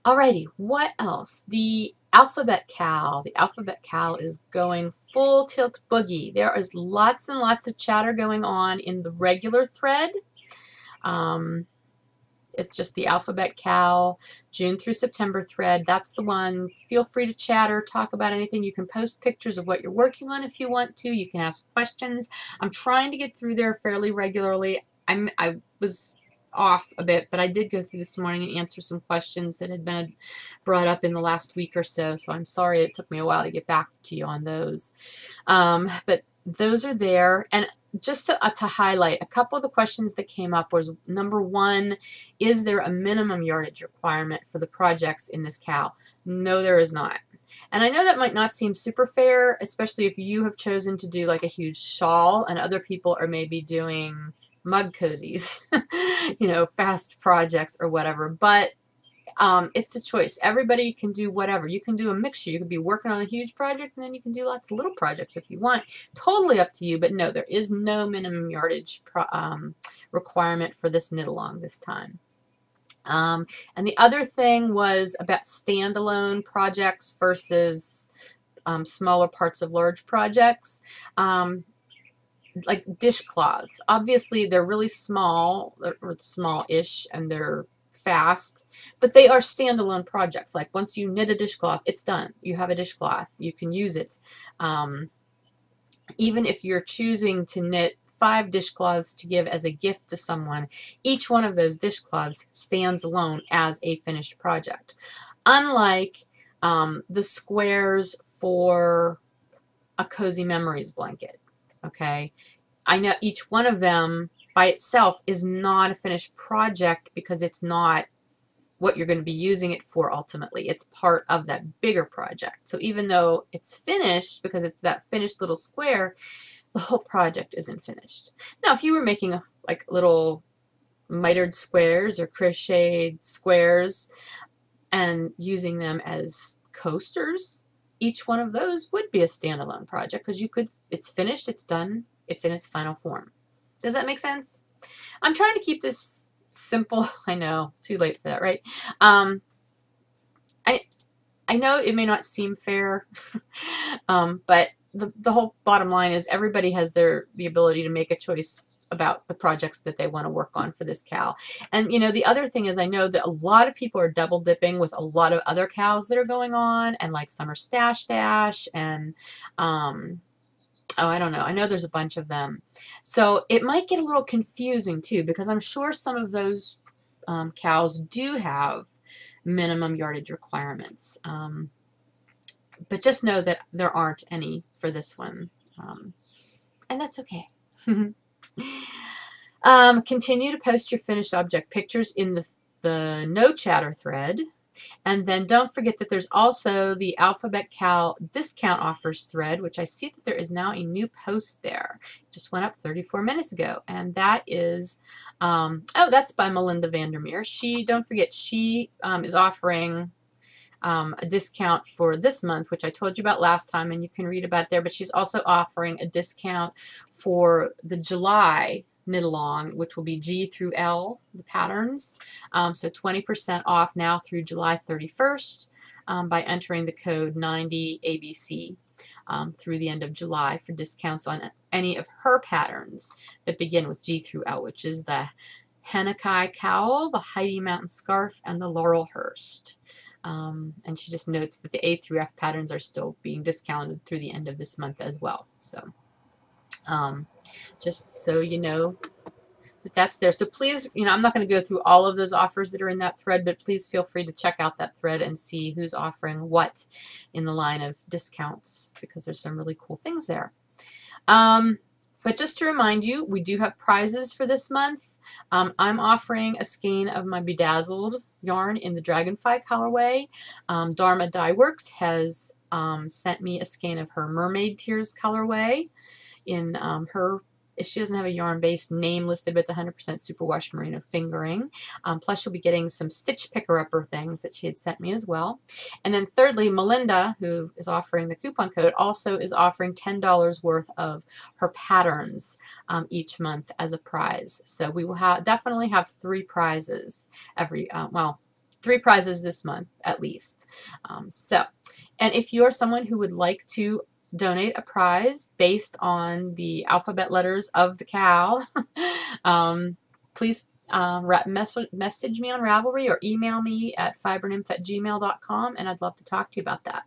Alrighty, what else? The Alphabet Cow. The Alphabet Cow is going full tilt boogie. There is lots and lots of chatter going on in the regular thread. It's just the Alphabet Cow June through September thread. That's the one. Feel free to chatter, talk about anything. You can post pictures of what you're working on if you want to. You can ask questions. I'm trying to get through there fairly regularly. I was off a bit, but I did go through this morning and answer some questions that had been brought up in the last week or so, so I'm sorry it took me a while to get back to you on those. But those are there, and just to highlight, a couple of the questions that came up was, number one, is there a minimum yardage requirement for the projects in this cow? No, there is not. And I know that might not seem super fair, especially if you have chosen to do like a huge shawl and other people are maybe doing mug cozies, you know, fast projects or whatever, but it's a choice. Everybody can do whatever. You can do a mixture. You could be working on a huge project and then you can do lots of little projects if you want. Totally up to you, but no, there is no minimum yardage requirement for this knit along this time. And the other thing was about standalone projects versus smaller parts of large projects. Like dishcloths. Obviously, they're really small, or small-ish, and they're fast, but they are standalone projects. Like once you knit a dishcloth, it's done. You have a dishcloth. You can use it. Even if you're choosing to knit 5 dishcloths to give as a gift to someone, each one of those dishcloths stands alone as a finished project. unlike the squares for a Cozy Memories blanket. Okay, I know each one of them by itself is not a finished project because it's not what you're going to be using it for ultimately. It's part of that bigger project. So even though it's finished, because it's that finished little square, the whole project isn't finished. Now, if you were making like little mitered squares or crocheted squares and using them as coasters, each one of those would be a standalone project because it's finished, it's done, it's in its final form. Does that make sense? I'm trying to keep this simple. I know, too late for that, right? I know it may not seem fair, but the whole bottom line is everybody has the ability to make a choice about the projects that they want to work on for this cow. And you know, the other thing is I know that a lot of people are double dipping with a lot of other cows that are going on, and like Summer Stash Dash and oh, I don't know. I know there's a bunch of them. So it might get a little confusing too, because I'm sure some of those cows do have minimum yardage requirements. But just know that there aren't any for this one. And that's okay. Continue to post your finished object pictures in the No Chatter thread. And then don't forget that there's also the Alphabet Cow discount offers thread, which I see that there is now a new post there. It just went up 34 minutes ago. And that is, oh, that's by Melinda Vandermeer. Don't forget, she is offering a discount for this month, which I told you about last time, and you can read about it there. But she's also offering a discount for the July knit along, which will be G through L, the patterns. So 20% off now through July 31st by entering the code 90ABC through the end of July for discounts on any of her patterns that begin with G through L, which is the Hennekai Cowl, the Heidi Mountain Scarf, and the Laurelhurst. And she just notes that the A through F patterns are still being discounted through the end of this month as well. So just so you know that that's there. So please, you know, I'm not going to go through all of those offers that are in that thread, but please feel free to check out that thread and see who's offering what in the line of discounts, because there's some really cool things there. But just to remind you, we do have prizes for this month. I'm offering a skein of my Bedazzled yarn in the Dragonfly colorway. Dharma Dye Works has sent me a skein of her Mermaid Tears colorway in she doesn't have a yarn-based name listed, but it's 100% superwash merino fingering. Plus, you'll be getting some stitch picker-upper things that she had sent me as well. And then thirdly, Melinda, who is offering the coupon code, also is offering $10 worth of her patterns each month as a prize. So we will definitely have 3 prizes well, 3 prizes this month at least. And if you're someone who would like to donate a prize based on the alphabet letters of the cow, please message me on Ravelry or email me at fibernymph@gmail.com, and I'd love to talk to you about that.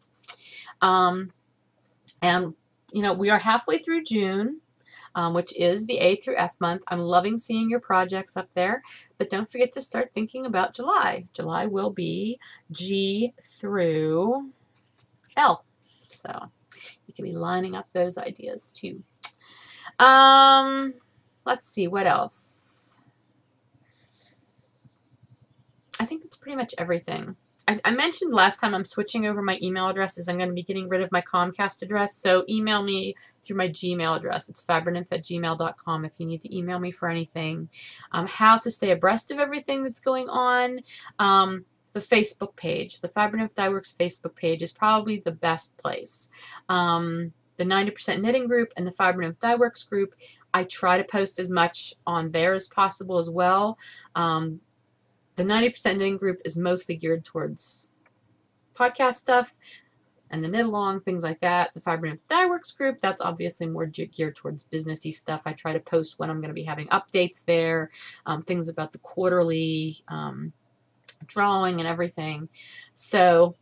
And you know, we are halfway through June, which is the A through F month. I'm loving seeing your projects up there, but don't forget to start thinking about July. July will be G through L. So you can be lining up those ideas too. Let's see, what else? I think that's pretty much everything. I mentioned last time I'm switching over my email addresses. I'm going to be getting rid of my Comcast address, so email me through my Gmail address. It's fibernymph@gmail.com if you need to email me for anything. How to stay abreast of everything that's going on. The Facebook page, the Fiber Nymph Dye Works Facebook page, is probably the best place. The 90% Knitting group and the Fiber Nymph Dye Works group, I try to post as much on there as possible as well. The 90% Knitting group is mostly geared towards podcast stuff and the knit along, things like that. The Fiber Nymph Dye Works group, that's obviously more geared towards businessy stuff. I try to post when I'm going to be having updates there, things about the quarterly drawing and everything. So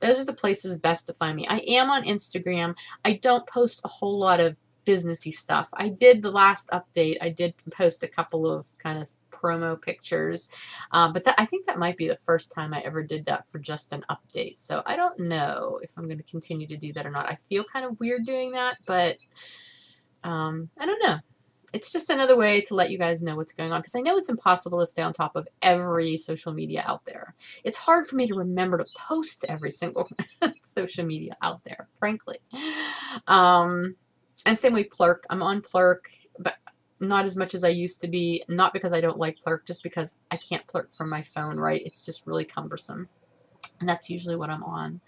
those are the places best to find me. I am on Instagram. I don't post a whole lot of businessy stuff. I did the last update. I did post a couple of kind of promo pictures. But I think that might be the first time I ever did that for just an update. So I don't know if I'm going to continue to do that or not. I feel kind of weird doing that, but I don't know. It's just another way to let you guys know what's going on, because I know it's impossible to stay on top of every social media out there. It's hard for me to remember to post every single social media out there, frankly. And same with Plurk. I'm on Plurk, but not as much as I used to be. Not because I don't like Plurk, just because I can't Plurk from my phone, right? It's just really cumbersome. And that's usually what I'm on.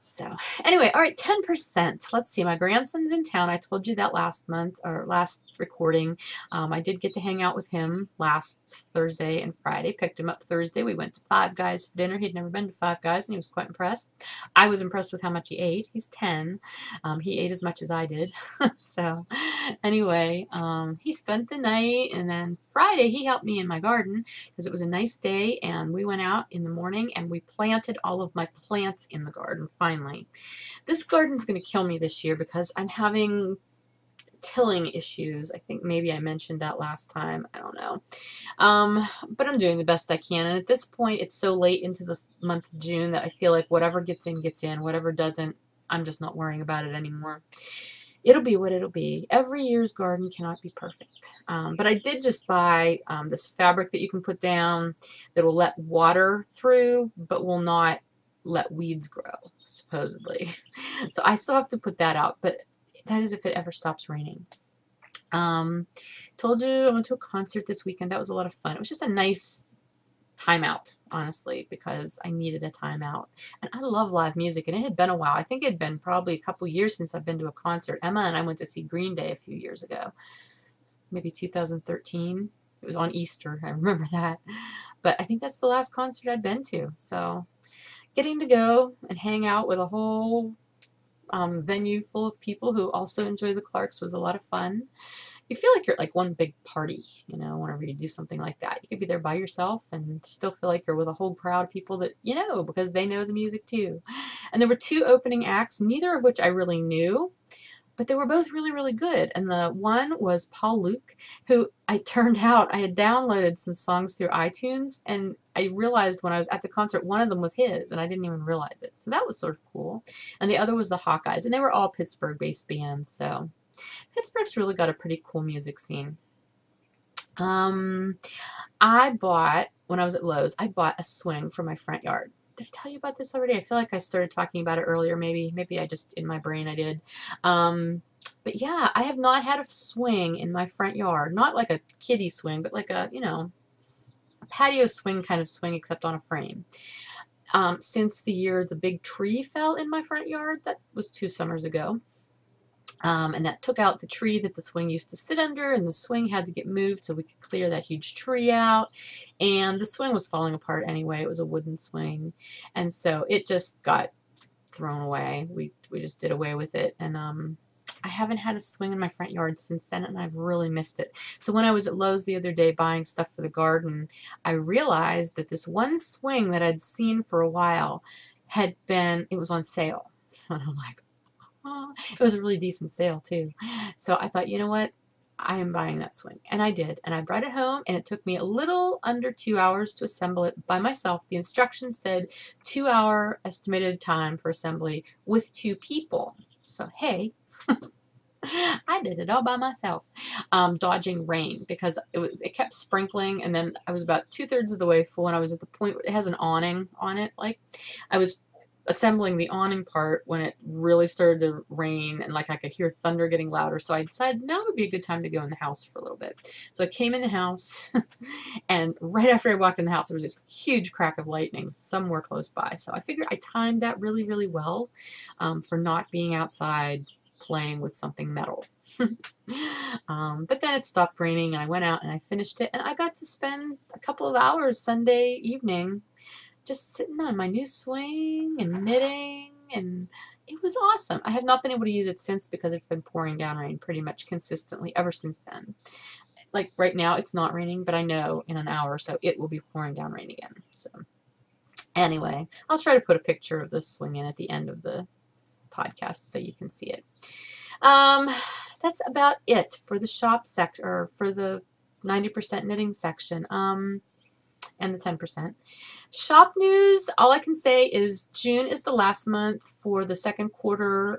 So anyway, all right, 10%. Let's see, my grandson's in town. I told you that last month, or last recording. I did get to hang out with him last Thursday and Friday. Picked him up Thursday. We went to Five Guys for dinner. He'd never been to Five Guys, and he was quite impressed. I was impressed with how much he ate. He's 10. He ate as much as I did. So anyway, he spent the night, and then Friday he helped me in my garden because it was a nice day, and we went out in the morning and we planted all of my plants in the garden finally. This garden's going to kill me this year because I'm having tilling issues. I think maybe I mentioned that last time. I don't know. But I'm doing the best I can. And at this point, it's so late into the month of June that I feel like whatever gets in, gets in. Whatever doesn't, I'm just not worrying about it anymore. It'll be what it'll be. Every year's garden cannot be perfect. But I did just buy this fabric that you can put down that will let water through, but will not let weeds grow, supposedly. So I still have to put that out, but that is if it ever stops raining. Told you I went to a concert this weekend. That was a lot of fun. It was just a nice timeout, honestly, because I needed a timeout. And I love live music, and it had been a while. I think it had been probably a couple years since I've been to a concert. Emma and I went to see Green Day a few years ago, maybe 2013. It was on Easter. I remember that. But I think that's the last concert I'd been to. So getting to go and hang out with a whole venue full of people who also enjoy the Clarks was a lot of fun. You feel like you're at like one big party, you know, whenever you do something like that. You could be there by yourself and still feel like you're with a whole crowd of people that you know because they know the music too. And there were two opening acts, neither of which I really knew, but they were both really, really good. And the one was Paul Luke, who I turned out, I had downloaded some songs through iTunes, and I realized when I was at the concert, one of them was his, and I didn't even realize it. So that was sort of cool. And the other was the Hawkeyes, and they were all Pittsburgh-based bands. So Pittsburgh's really got a pretty cool music scene. I bought, when I was at Lowe's, I bought a swing for my front yard. Did I tell you about this already? I feel like I started talking about it earlier. Maybe I just, in my brain I did. But yeah, I have not had a swing in my front yard. Not like a kiddie swing, but like a, you know, a patio swing kind of swing, except on a frame. Since the year the big tree fell in my front yard, that was 2 summers ago. And that took out the tree that the swing used to sit under, and the swing had to get moved so we could clear that huge tree out. And the swing was falling apart anyway. It was a wooden swing. And so it just got thrown away. We just did away with it. And I haven't had a swing in my front yard since then, and I've really missed it. So when I was at Lowe's the other day buying stuff for the garden, I realized that this one swing that I'd seen for a while had been, it was on sale. And I'm like, it was a really decent sale too. So I thought, you know what? I am buying that swing. And I did. And I brought it home, and it took me a little under 2 hours to assemble it by myself. The instructions said 2-hour estimated time for assembly with 2 people. So hey, I did it all by myself, dodging rain because it kept sprinkling, and then I was about 2/3 of the way full, and I was at the point where it has an awning on it. Like I was assembling the awning part when it really started to rain, and like I could hear thunder getting louder. So I decided now would be a good time to go in the house for a little bit. So I came in the house and right after I walked in the house, there was this huge crack of lightning somewhere close by. So I figured I timed that really, really well for not being outside playing with something metal. But then it stopped raining, and I went out and I finished it, and I got to spend a couple of hours Sunday evening just sitting on my new swing and knitting, and it was awesome. I have not been able to use it since because it's been pouring down rain pretty much consistently ever since then. Like right now it's not raining, but I know in an hour or so it will be pouring down rain again. So anyway, I'll try to put a picture of this swing in at the end of the podcast so you can see it. That's about it for the shop sector, for the 90% knitting section. And the 10%. Shop news, all I can say is June is the last month for the second quarter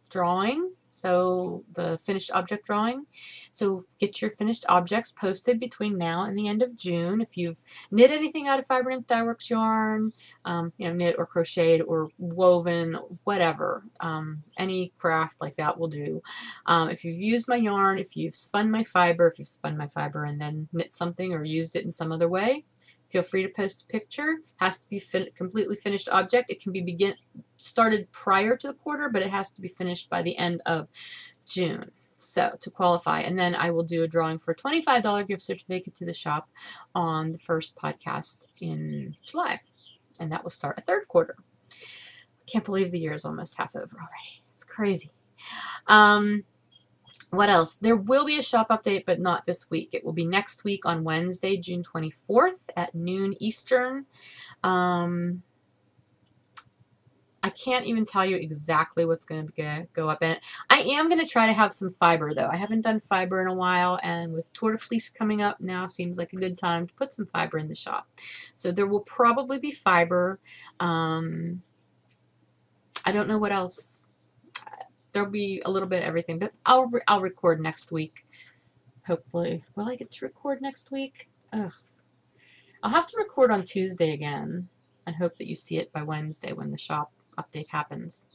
drawing, so the finished object drawing. So get your finished objects posted between now and the end of June. If you've knit anything out of Fiber Nymph Dyeworks yarn, knit or crocheted or woven, whatever, any craft like that will do. If you've used my yarn, if you've spun my fiber, and then knit something or used it in some other way, feel free to post a picture. It has to be completely finished object. It can be started prior to the quarter, but it has to be finished by the end of June. So to qualify, and then I will do a drawing for a $25 gift certificate to the shop on the first podcast in July, and that will start a third quarter. I can't believe the year is almost half over already. It's crazy. What else? There will be a shop update, but not this week. It will be next week on Wednesday, June 24th at noon Eastern. I can't even tell you exactly what's going to go up in it. I am going to try to have some fiber, though. I haven't done fiber in a while, and with Tour de Fleece coming up now seems like a good time to put some fiber in the shop. So there will probably be fiber. I don't know what else. There'll be a little bit of everything, but I'll record next week. Hopefully. Will I get to record next week? Ugh. I'll have to record on Tuesday again and hope that you see it by Wednesday when the shop update happens.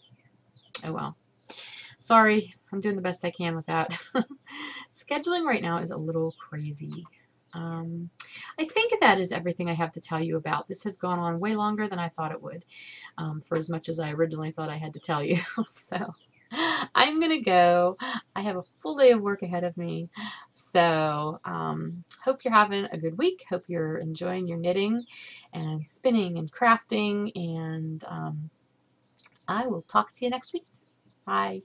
Oh well. Sorry, I'm doing the best I can with that. Scheduling right now is a little crazy. I think that is everything I have to tell you about. This has gone on way longer than I thought it would, for as much as I originally thought I had to tell you. So I'm going to go. I have a full day of work ahead of me. So hope you're having a good week. Hope you're enjoying your knitting and spinning and crafting. And I will talk to you next week. Bye.